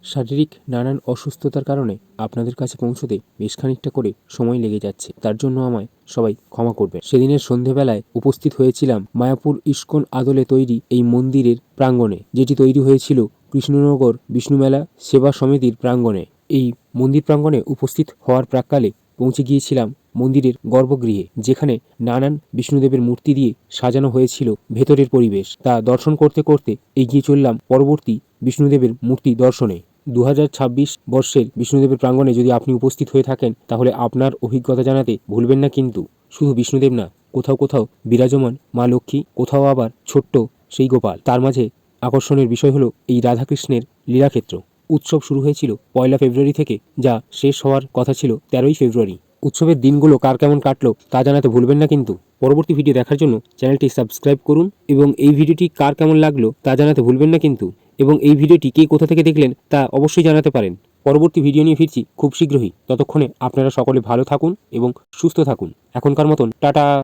শারীরিক নানান অসুস্থতার কারণে আপনাদের কাছে পৌঁছতে বেশ খানিকটা করে সময় লেগে যাচ্ছে, তার জন্য আমায় সবাই ক্ষমা করবেন। সেদিনের সন্ধেবেলায় উপস্থিত হয়েছিলাম মায়াপুর ইস্কন আদলে তৈরি এই মন্দিরের প্রাঙ্গণে, যেটি তৈরি হয়েছিল কৃষ্ণনগর বিষ্ণুমেলা সেবা সমিতির প্রাঙ্গণে। এই মন্দির প্রাঙ্গণে উপস্থিত হওয়ার প্রাক্কালে পৌঁছে গিয়েছিলাম মন্দিরের গর্ভগৃহে, যেখানে নানান বিষ্ণুদেবের মূর্তি দিয়ে সাজানো হয়েছিল ভেতরের পরিবেশ। তা দর্শন করতে করতে এগিয়ে চললাম পরবর্তী বিষ্ণুদেবের মূর্তি দর্শনে। 2026 বর্ষের বিষ্ণুদেবের প্রাঙ্গণে যদি আপনি উপস্থিত হয়ে থাকেন, তাহলে আপনার অভিজ্ঞতা জানাতে ভুলবেন না। কিন্তু শুধু বিষ্ণুদেব না, কোথাও কোথাও বিরাজমান মা লক্ষ্মী, কোথাও আবার ছোট্ট সেই গোপাল। তার মাঝে আকর্ষণের বিষয় হলো এই রাধাকৃষ্ণের লীলাক্ষেত্র। উৎসব শুরু হয়েছিল 1 ফেব্রুয়ারি থেকে, যা শেষ হওয়ার কথা ছিল 13 ফেব্রুয়ারি। উৎসবের দিনগুলো কার কেমন কাটলো তা জানাতে ভুলবেন না কিন্তু। পরবর্তী ভিডিও দেখার জন্য চ্যানেলটি সাবস্ক্রাইব করুন এবং এই ভিডিওটি কার কেমন লাগলো তা জানাতে ভুলবেন না কিন্তু। এবং এই ভিডিওটি কে কোথা থেকে দেখলেন তা অবশ্যই জানাতে পারেন। পরবর্তী ভিডিও নিয়ে ফিরছি খুব শীঘ্রই। ততক্ষণে আপনারা সকলে ভালো থাকুন এবং সুস্থ থাকুন। এখনকার মতন টাটা।